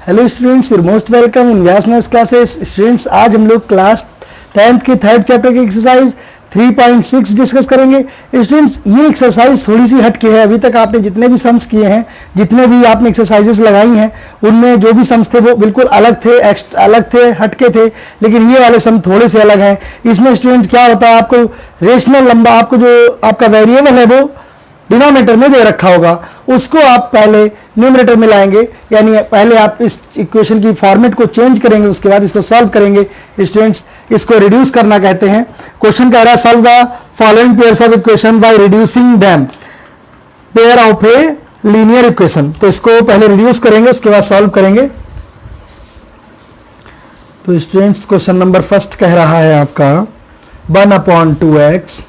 Hello students, your most welcome in Vyas maths classes. Students, आज हम लोग क्लास 10th के थर्ड चैप्टर की एक्सरसाइज 3.6 डिस्कस करेंगे। स्टूडेंट्स, ये एक्सरसाइज थोड़ी सी हट के है। अभी तक आपने जितने भी सम्स किए हैं, जितने भी आपने एक्सरसाइजेस लगाई हैं, उनमें जो भी सम्स थे वो बिल्कुल अलग थे, हटके थे। लेकिन ये वाले सम थोड़े से अलग हैं। इसमें स्टूडेंट क्या होता है, आपको रेशनल नंबर, आपको जो आपका वेरिएबल है वो डिनोमिनेटर में दे रखा होगा, उसको आप पहले न्यूमरेटर में लाएंगे। यानी पहले आप इस इक्वेशन की फॉर्मेट को चेंज करेंगे, उसके बाद इसको सॉल्व करेंगे। स्टूडेंट्स, इसको रिड्यूस करना कहते हैं। क्वेश्चन कह रहा है solve the following pairs of equation by reducing them pair of a linear equation. तो इसको पहले रिड्यूस करेंगे, उसके बाद सॉल्व करेंगे। तो स्टूडेंट्स, क्वेश्चन नंबर फर्स्ट कह रहा है आपका 1/2x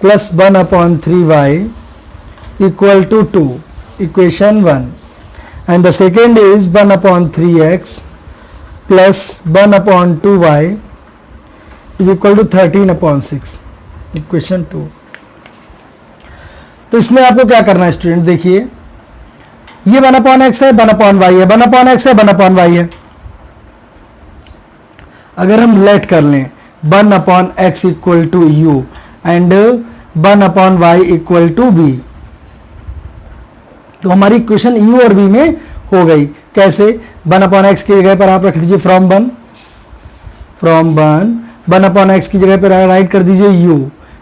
plus 1/3y equal to 2, equation 1, and the second is 1/3x plus 1/2y is equal to 13/6, equation 2। तो इसमें आपको क्या करना है स्टूडेंट, देखिए ये 1/x है, 1/y है, 1/x है, 1/y है। अगर हम लेट कर लें 1/x equal to u and 1/y equal to b, तो हमारी इक्वेशन u और b में हो गई। कैसे? 1/x की जगह पर आप रख दीजिए फ्रॉम 1, 1/x की जगह पर राइट कर दीजिए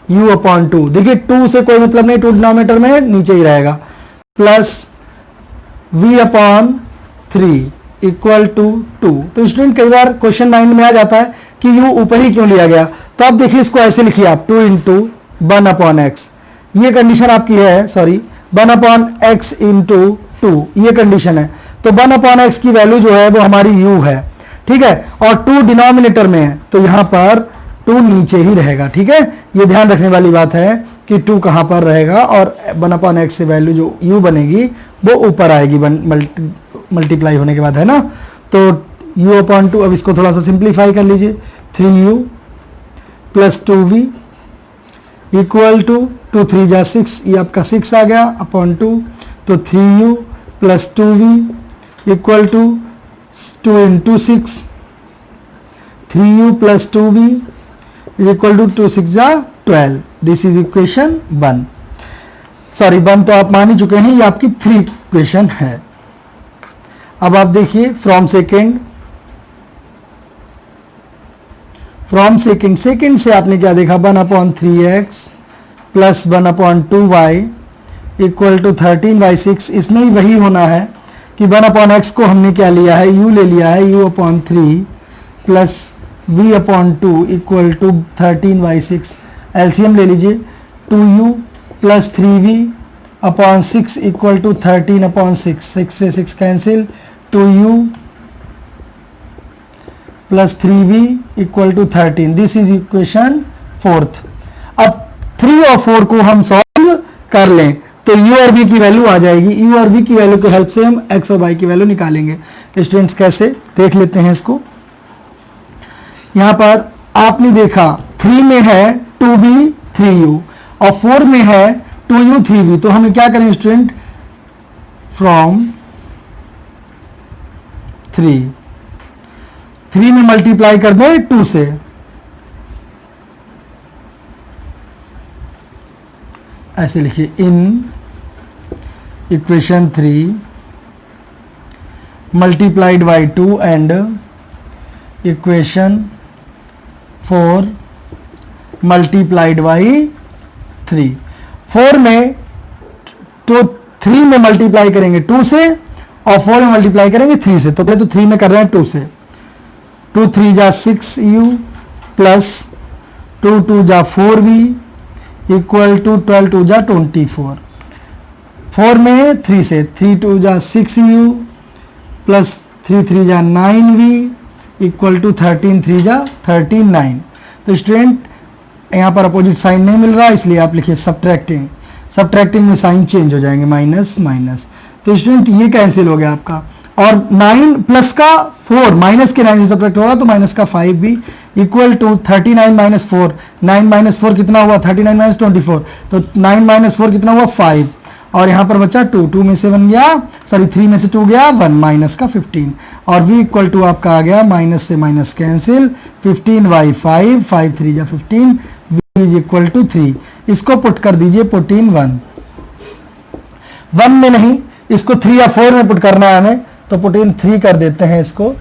u/2। देखिए 2 से कोई मतलब नहीं, 2 डिनोमिनेटर में नीचे ही रहेगा, प्लस v/3 इक्वल टू 2। तो स्टूडेंट, कई बार क्वेश्चन माइंड में आ जाता है कि u ऊपर ही क्यों लिया गया। तो आप देखिए इसको ऐसे लिखिए आप 2 × 1/x, ये कंडीशन आपकी है, सॉरी 1/x × 2, ये कंडीशन है। तो 1/x की वैल्यू जो है वो हमारी u है, ठीक है, और 2 डिनोमिनेटर में है, तो यहां पर 2 नीचे ही रहेगा। ठीक है, ये ध्यान रखने वाली बात है कि 2 कहां पर रहेगा, और 1/x से वैल्यू जो u बनेगी वो ऊपर आएगी मल्टीप्लाई होने के बाद, है ना। तो u/2, अब इसको थोड़ा सा सिंप्लीफाई कर लीजिए, 3u plus 2v equal to 2 3 जा 6, ये आपका 6 आ गया अपॉन 2। तो 3u plus 2v equal to 2 × 6, 3u plus 2v equal to 2 6 जा 12। This is equation 1। सॉरी 1 तो आप मान ही चुके हैं, ये आपकी 3 इक्वेशन है। अब आप देखिए फ्रॉम सेकेंड से आपने क्या देखा, 1/3x plus 1/2y equal to 13/6। इसमें ही वही होना है कि 1/x को हमने क्या लिया है, u ले लिया है, u/3 plus v/2 equal to 13/6। LCM ले लीजिए, 2u plus 3v/6 equal to 13/6। 6 से 6 cancel, 2u plus 3v equal to 13। This is equation 4th। अब 3 और 4 को हम सॉल्व कर लें तो u और v की वैल्यू आ जाएगी। u और v की वैल्यू की हेल्प से हम x और y की वैल्यू निकालेंगे। स्टूडेंट्स, कैसे देख लेते हैं इसको। यहां पर आपने देखा 3 में है 2b 3u और 4 में है 2u 3v। तो हमें क्या करें स्टूडेंट, फ्रॉम 3 में मल्टीप्लाई कर दें 2 से, ऐसे लिखिए इन equation 3 multiplied by 2 and equation 4 multiplied by 3। 4 में तो 3 में मल्टीप्लाई करेंगे 2 से और 4 में मल्टीप्लाई करेंगे 3 से। तो पहले तो 3 में कर रहे हैं 2 से, 2 3 जा 6u प्लस 2 2 जा 4v इक्वल टू 12 2 जा 24। 4 में 3 से, 3 2 जा 6u प्लस 3 3 जा 9v इक्वल टू 13 3 जा 39। तो स्टूडेंट, यहाँ पर अपोजिट साइन नहीं मिल रहा, इसलिए आप लिखिए सब्ट्रैक्टिंग में साइन चेंज हो जाएंगे, माइनस माइनस। तो स्टूडेंट, ये कैंसिल हो गया आपका, और 9 प्लस का 4 माइनस के 9 से सब्ट्रैक्ट होगा तो माइनस का 5 भी इक्वल टू 39 माइनस 4। 9 माइनस 4 कितना हुआ, 39 माइनस 24। तो 9 माइनस 4 कितना हुआ, 5। और यहाँ पर बचा 2, 2 में से 1 गया, सॉरी 3 में से 2 गया 1, माइनस का 15 और v इक्वल टू आपका आ गया माइनस से माइनस कैंसिल 15y 5, 5 3 जा 15, v इज इक्वल टू 3। इसको पुट कर दीजिए, पुट इन 1 में नहीं, इसको 3 या 4 में पुट करना है हमें, तो पुट इन 3 कर देते हैं इसको।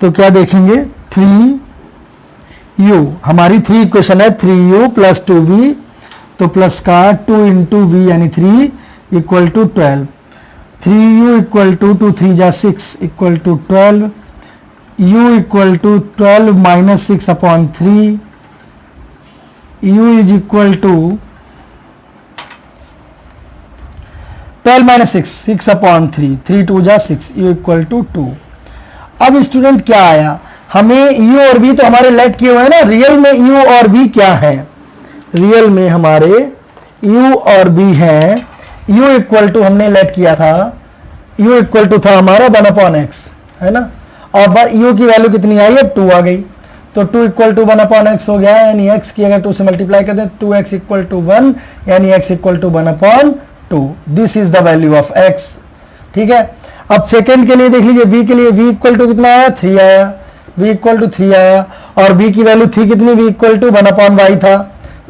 तो क्या देखेंगे 3u, हमारी 3 इक्वेशन है 3u प्लस 2v, तो प्लस का 2 इंटू वी यानी 3 equal to 12, 3u equal to 2 3 जा 6 equal to 12, u equal to 12 minus 6 upon 3, u is equal to 12 minus 6, 6 upon 3, 3 2 जा 6, u इक्वल टू 2। अब स्टूडेंट क्या आया, हमें u और v तो हमारे लेट किए हुए हैं ना, रियल में u और v क्या है, रियल में हमारे u और v है, u इक्वल टू हमने लेट किया था, u इक्वल टू था हमारा 1/x है ना, और u की वैल्यू कितनी आई है 2 आ गई, तो 2 इक्वल टू 1/x हो गया, यानी x की अगर 2 से मल्टीप्लाई कर दें 2x इक्वल टू 1, यानी x equal to 1/2, this is the value of x। ठीक है, अब सेकेंड के लिए देख लीजिए, v के लिए v इक्वल टू कितना आया 3 आया, v इक्वल टू 3 आया, और v की वैल्यू थी कितनी, v इक्वल टू 1/y था,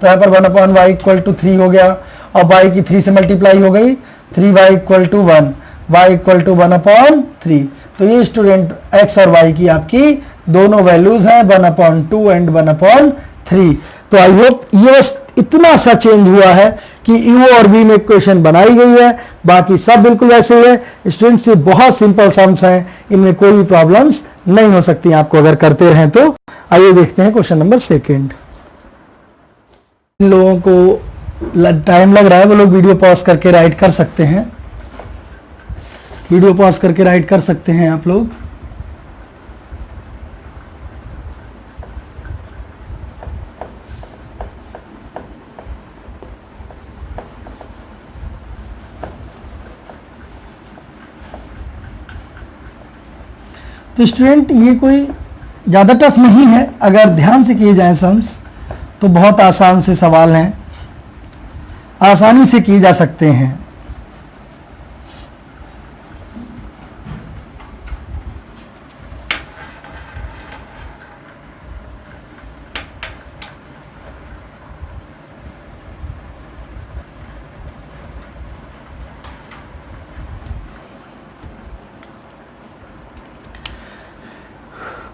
तो यहाँ पर 1/y इक्वल टू 3 हो गया, और y की 3 से मल्टीप्लाई हो गई, 3y equal to 1, y equal to 1/3। तो ये स्टूडेंट x और y की आपकी दोनों वैल्यूज हैं 1/2 एंड 1/3। तो आई होप ये बस इतना सा चेंज हुआ है कि u और v में इक्वेशन बनाई गई है, बाकी सब बिल्कुल वैसे ही है। स्टूडेंट्स ये बहुत सिंपल सम्स हैं, इनमें कोई भी प्रॉब्लम्स नहीं हो सकती आपको अगर करते रहें तो। आइए देखते हैं क्वेश्चन नंबर 2। इन लोगों को टाइम लग रहा है, वो लोग वीडियो पॉज करके राइट कर सकते हैं, वीडियो पॉज करके राइट कर सकते हैं आप लोग। तो स्टूडेंट ये कोई ज़्यादा टफ नहीं है, अगर ध्यान से किए जाए सम्स तो बहुत आसान से सवाल हैं, आसानी से किए जा सकते हैं।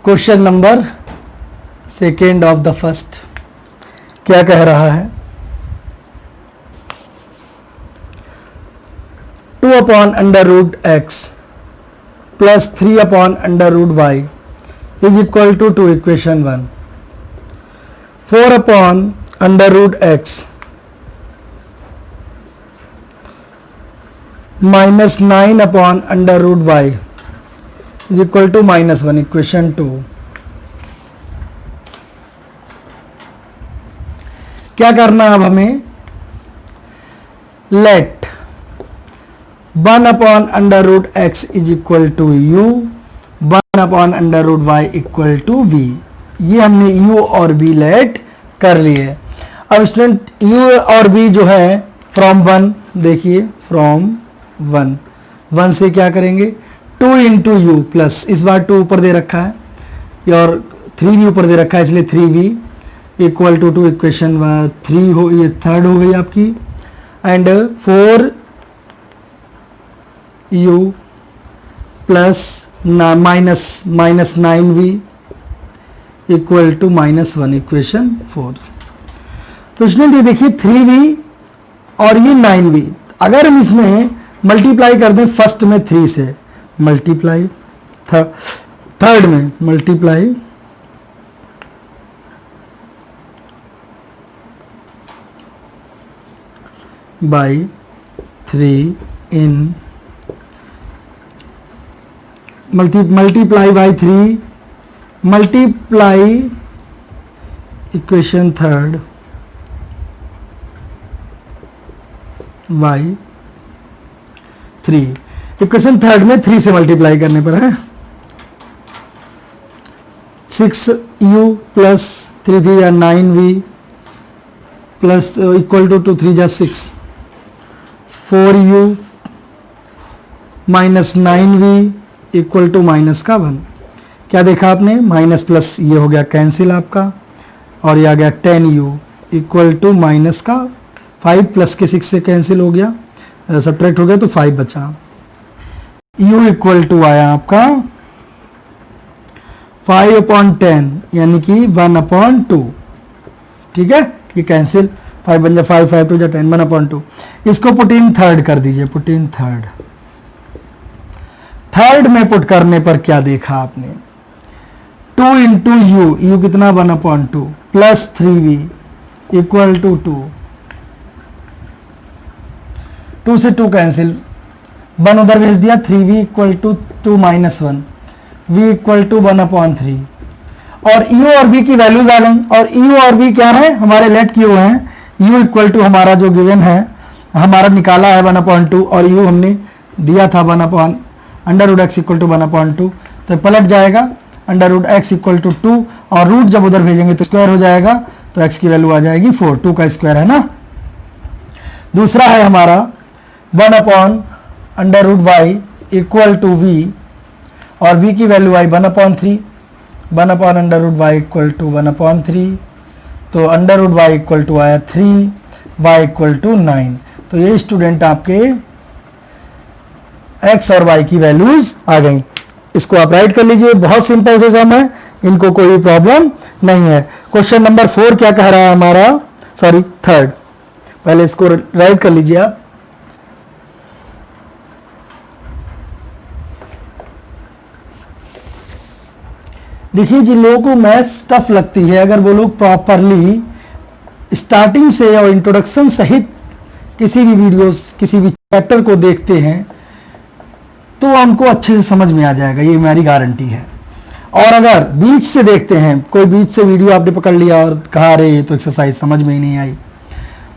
Question number 2 of the first क्या कह रहा है, 2/√x plus 3/√y is equal to equation 1, 4/√x minus 9/√y is equal to -1 equation 2। क्या करना अब हमें, let 1/√x is equal to u, 1/√y equal to v। ये हमने u और v लेट कर लिए। अब स्टूडेंट u और v जो है फ्रॉम 1, देखिए फ्रॉम 1 से क्या करेंगे 2 इंटू यू प्लस, इस बार 2 ऊपर दे रखा है और 3v ऊपर दे रखा है, इसलिए 3v इक्वल टू इक्वेशन 3 हो, ये थर्ड हो गई आपकी, and 4u plus minus 9v equal to -1 equation 4। तो स्टूडेंट ये देखिए 3v और ये 9v, अगर हम इसमें मल्टीप्लाई कर दें फर्स्ट में 3 से, मल्टीप्लाई थर्ड में multiply by 3 in multiply by 3 multiply equation third by 3, equation third में 3 से मल्टीप्लाई करने पर है 6u प्लस 3 या 9v प्लस इक्वल टू 3 जा 6, 4u minus 9v equal to minus का 1। क्या देखा आपने, माइनस प्लस ये हो गया कैंसिल आपका, और ये आ गया 10u इक्वल टू माइनस का 5 प्लस के 6 से कैंसिल हो गया, सब्ट्रैक्ट हो गया तो 5 बचा। u इक्वल टू आया आपका 5/10 यानी कि 1/2। ठीक है, ये कैंसिल 5 बन जाए 5 5 2 जा 10 1/2। इसको पुट इन थर्ड कर दीजिए, पुट इन थर्ड। थर्ड में पुट करने पर क्या देखा आपने, 2 इंटू यू कितना 1/2 प्लस 3v इक्वल टू 2 से 2 कैंसिल, 1 उधर भेज दिया, 3v equal to 2 minus 1 v equal to 1/3। और u और v की वैल्यूज आ गई, और u और v क्या है, हमारे लेट किए हुए हैं। u इक्वल टू हमारा जो गिवन है, हमारा निकाला है 1/2, और u हमने दिया था √x इक्वल टू 1/2, तो पलट जाएगा √x इक्वल टू 2, और रूट जब उधर भेजेंगे तो स्क्वायर हो जाएगा, तो x की वैल्यू आ जाएगी 4, 2 का स्क्वायर है ना। दूसरा है हमारा 1/√y इक्वल टू v, और v की वैल्यू आई 1/3, 1/√y इक्वल टू 1/3, तो √y इक्वल टू आया 3, y इक्वल टू 9। तो ये स्टूडेंट आपके x और y की वैल्यूज आ गई। इसको आप राइट कर लीजिए, बहुत सिंपल से सम है, इनको कोई प्रॉब्लम नहीं है। क्वेश्चन नंबर 4 क्या कह रहा है हमारा, सॉरी थर्ड, पहले इसको राइट कर लीजिए आप। देखिए, जिन लोगों को मैथ्स टफ लगती है, अगर वो लोग प्रॉपरली स्टार्टिंग से और इंट्रोडक्शन सहित किसी भी वीडियोस, किसी भी चैप्टर को देखते हैं, तो उनको अच्छे से समझ में आ जाएगा, ये मेरी गारंटी है। और अगर बीच से देखते हैं, कोई बीच से वीडियो आपने पकड़ लिया और कहा अरे ये तो एक्सरसाइज समझ में ही नहीं आई,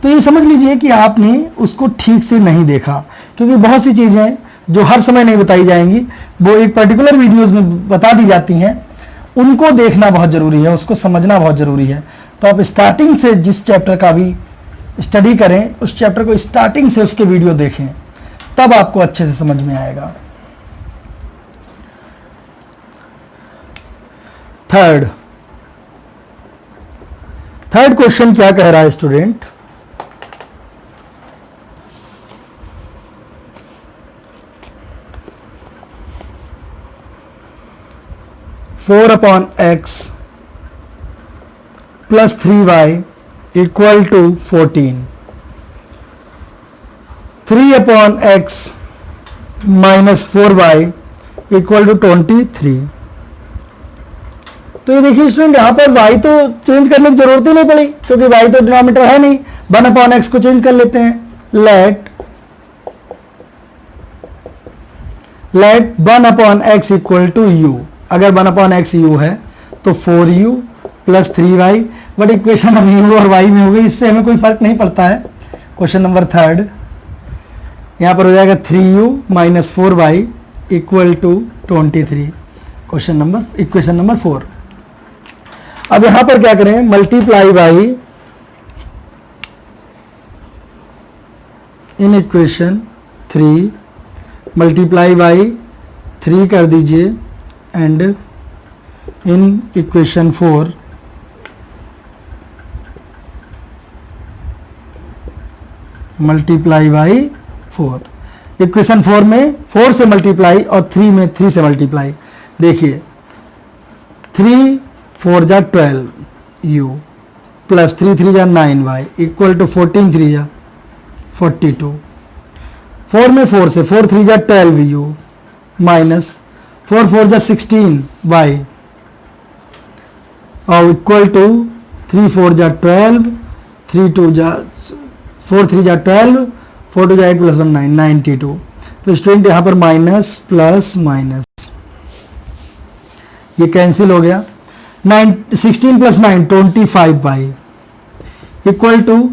तो ये समझ लीजिए कि आपने उसको ठीक से नहीं देखा, क्योंकि बहुत सी चीज़ें जो हर समय नहीं बताई जाएंगी, वो एक पर्टिकुलर वीडियोज़ में बता दी जाती हैं, उनको देखना बहुत ज़रूरी है, उसको समझना बहुत ज़रूरी है। तो आप स्टार्टिंग से जिस चैप्टर का भी स्टडी करें, उस चैप्टर को स्टार्टिंग से उसके वीडियो देखें, तब आपको अच्छे से समझ में आएगा। थर्ड क्वेश्चन क्या कह रहा है student, (4/x plus 3y equal to 14), 3/x minus 4y equal to 23। तो ये देखिए स्टूडेंट, यहाँ पर y तो चेंज करने की जरूरत ही नहीं पड़ी, क्योंकि y तो डिनोमिनेटर है नहीं। 1/x को चेंज कर लेते हैं, late 1/x equal to u। अगर 1/x u है तो 4u plus 3y, but equation अब u और y में हो गई, इससे हमें कोई फर्क नहीं पड़ता है। क्वेश्चन नंबर थर्ड, यहाँ पर हो जाएगा 3u minus 4y equal to 23। Equation number 4। अब यहां पर क्या करें, multiply by in equation 3, multiply by 3 कर दीजिए, and in equation 4 multiply by 4। Equation 4 में 4 से मल्टीप्लाई और 3 में 3 से मल्टीप्लाई। देखिए 3 4 जा 12u प्लस 3 3 जा 9y इक्वल टू 14 3 जा 42। 4 में 4 से 4 3 जा 12u माइनस 4 4 जा 16y और इक्वल टू 3 4 जा 12, 3 2 जा 4 3 जा 12, 4 2 जा 8 प्लस 1 9, 92। तो स्टूडेंट यहाँ पर माइनस प्लस माइनस ये कैंसिल हो गया। 16 प्लस 9 25y इक्वल टू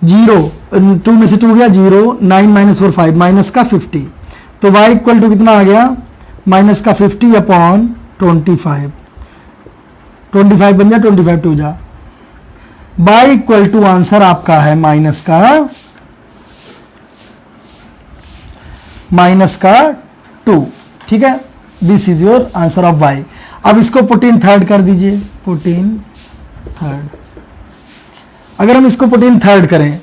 0, 2 में से 2 गया 0, 9 माइनस 4 5 माइनस का 50। तो y इक्वल टू कितना आ गया, माइनस का 50 अपॉन 25, 25 बन जाए 25 2 जा। y इक्वल टू आंसर आपका है माइनस का माइनस का 2, ठीक है। This is your answer of y। अब इसको पुट इन थर्ड कर दीजिए, पुट इन थर्ड। अगर हम इसको पुट इन थर्ड करें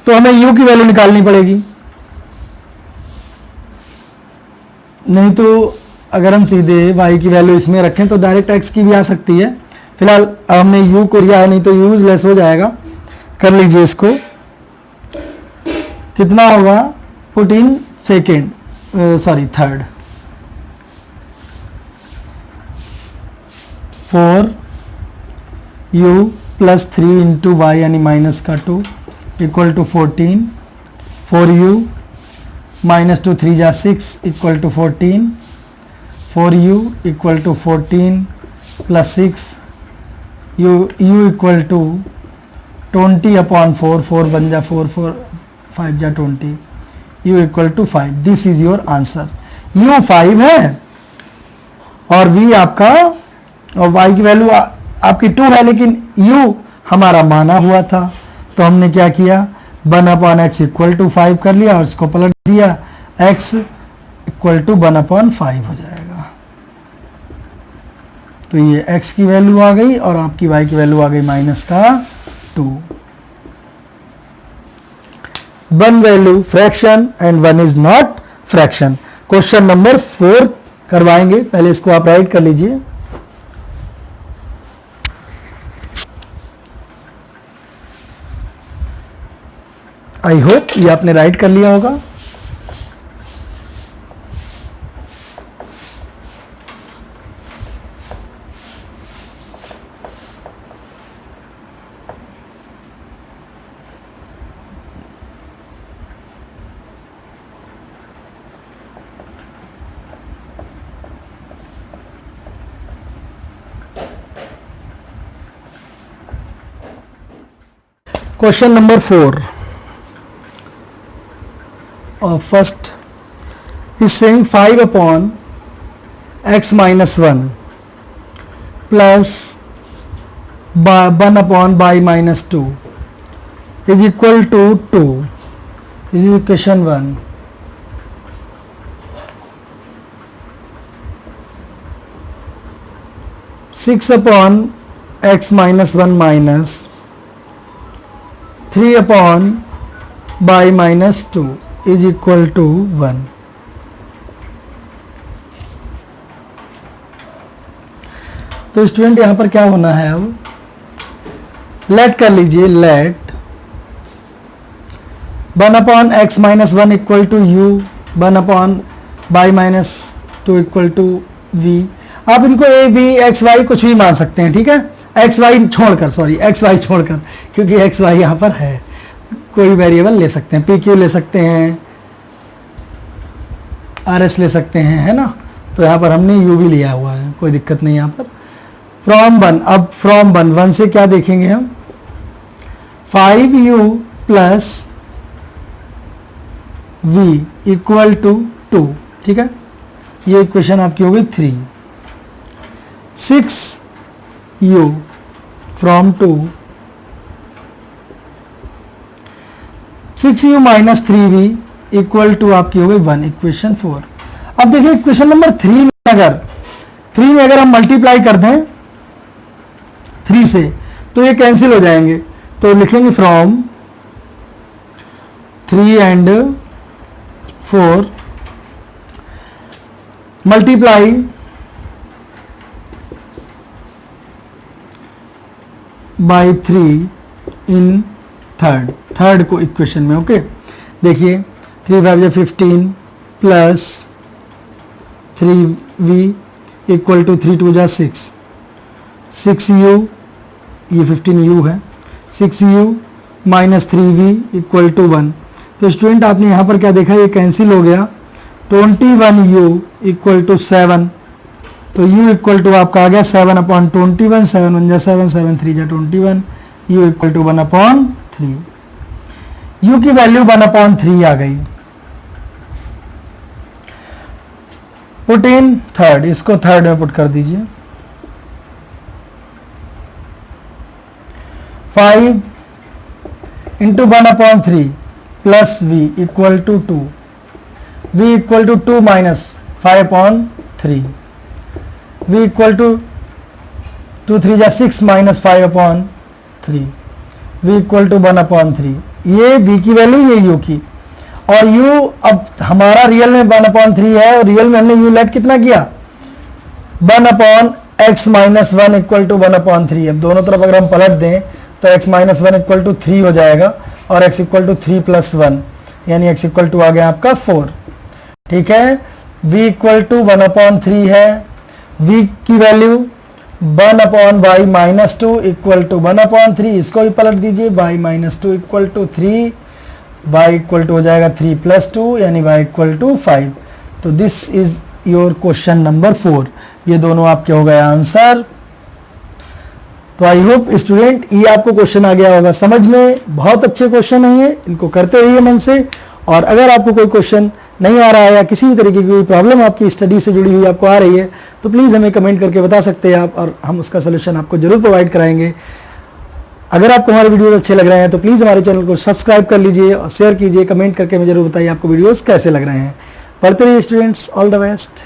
तो हमें u की वैल्यू निकालनी पड़ेगी, नहीं तो अगर हम सीधे y की वैल्यू इसमें रखें तो डायरेक्ट x की भी आ सकती है। फिलहाल अब हमने u को लिया है, नहीं तो यूजलेस हो जाएगा। कर लीजिए इसको, कितना होगा, put in second, sorry third, 4u plus 3 into Y यानी माइनस का 2 इक्वल टू 14, 4u माइनस 2 3 जा 6 equal to 14, 4u equal to 14 plus 6 u equal to 20 upon 4, 4 बन जा 4, 4 5 जा 20, u equal to 5। This is your answer. u 5 है और v आपका, और y की वैल्यू आपकी 2 है, लेकिन u हमारा माना हुआ था, तो हमने क्या किया, 1 अपॉन एक्स इक्वल टू 5 कर लिया और इसको पलट दिया, x इक्वल टू 1 अपॉन 5 हो जाएगा। तो ये x की वैल्यू आ गई और आपकी y की वैल्यू आ गई माइनस का 2। 1 value fraction and 1 is not fraction. Question number 4 करवाएंगे, पहले इसको आप राइट कर लीजिए। आई होप ये आपने राइट कर लिया होगा। Question number 4. First is saying 5 upon x minus 1 plus 1 upon y minus 2 is equal to 2. This is equation 1. Six upon x minus 1 minus 3 upon y minus 2 is equal to 1. तो student यहां पर क्या होना है, अब लेट कर लीजिए, let 1 upon X minus 1 equal to U, 1 upon Y minus 2 equal to V. आप इनको ए बी एक्स वाई कुछ भी मान सकते हैं, ठीक है, एक्स वाई छोड़कर, सॉरी एक्स वाई छोड़कर, क्योंकि एक्स वाई यहाँ पर है, कोई वेरिएबल ले सकते हैं, पी क्यू ले सकते हैं, आर एस ले सकते हैं, है ना। तो यहाँ पर हमने यू भी लिया हुआ है, कोई दिक्कत नहीं यहाँ पर। फ्रॉम 1, अब फ्रॉम 1 से क्या देखेंगे हम, 5u plus v equal to 2, ठीक है, ये इक्वेशन आपकी हो गई 3। 6u from 2, 6u minus 3v equal to आपकी हो गई 1, इक्वेशन 4। अब देखिए इक्वेशन नंबर 3 में अगर हम मल्टीप्लाई कर दें 3 से तो ये कैंसिल हो जाएंगे, तो लिखेंगे from 3 and 4 multiply by 3 in third को इक्वेशन में, ओके। देखिए 3 5 15 plus 3v equal to 3 2 6, 6u, ये 15u है, 6u minus 3v equal to 1। तो स्टूडेंट आपने यहाँ पर क्या देखा, ये कैंसिल हो गया, 21u इक्वल टू 7, तो u इक्वल टू आपका आ गया 7 अपॉन 21, 7 1 जा 7, 7 3 जा 21, u equal to 1 upon 3। u की वैल्यू 1 अपॉन 3 आ गई। पुट इन थर्ड, इसको थर्ड में पुट कर दीजिए, 5 into 1 upon 3 plus v equal to 2, v equal to 2 minus 5/3, v equal to 2 3 जा 6 माइनस 5/3, v इक्वल टू 1/3। ये v की वैल्यू, ये u की, और u अब हमारा रियल में 1/3 है और रियल में हमने u लेट कितना किया 1/x माइनस 1 इक्वल टू 1/3। अब दोनों तरफ अगर हम पलट दें तो x माइनस 1 इक्वल टू 3 हो जाएगा और x इक्वल टू 3 प्लस 1, यानी x इक्वल टू आ गया आपका 4। ठीक है, v इक्वल टू 1/3 है, v की value 1/y minus 2 equal to 1/3, इसको भी पलट दीजिए, y minus 2 equal to 3, y equal to हो जाएगा 3 प्लस 2 यानी y इक्वल टू 5। तो this is your question number 4। ये दोनों आपके हो गए आंसर। तो आई होप स्टूडेंट ये आपको क्वेश्चन आ गया होगा समझ में। बहुत अच्छे क्वेश्चन है ये, इनको करते रहिए मन से। और अगर आपको कोई क्वेश्चन नहीं आ रहा है या किसी भी तरीके की कोई प्रॉब्लम आपकी स्टडी से जुड़ी हुई आपको आ रही है तो प्लीज़ हमें कमेंट करके बता सकते हैं आप, और हम उसका सलूशन आपको जरूर प्रोवाइड कराएंगे। अगर आपको हमारे वीडियोस अच्छे लग रहे हैं तो प्लीज़ हमारे चैनल को सब्सक्राइब कर लीजिए और शेयर कीजिए, कमेंट करके हमें जरूर बताइए आपको वीडियोस कैसे लग रहे हैं। पढ़ते रहिए स्टूडेंट्स, ऑल द बेस्ट।